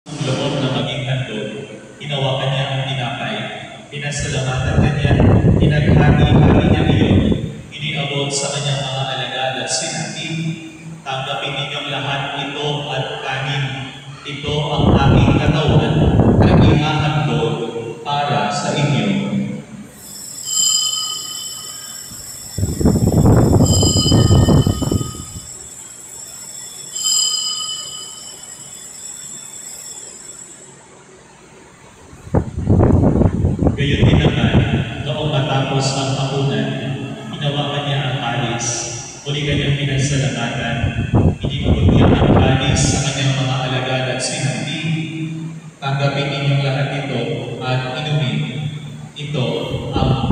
loob na maging handog, hinawakan niya ang tinapay, pinasalamatan kanya, pinaghati-hati niya iyon, iniabot sa kanyang mga alagad at sinabi, "Tanggapin ninyong lahat ito at kanin. Ito ang aking katawan na ihahandog para sa inyo." Gayon din naman, noong matapos ang hapunan, hinawakan niya ang kalis, muli kanyang pinasalamatan, iniabot niya ang kalis sa kanyang mga alagad at sinabi, "Tanggapin ninyong lahat ito at inumin. Ito ang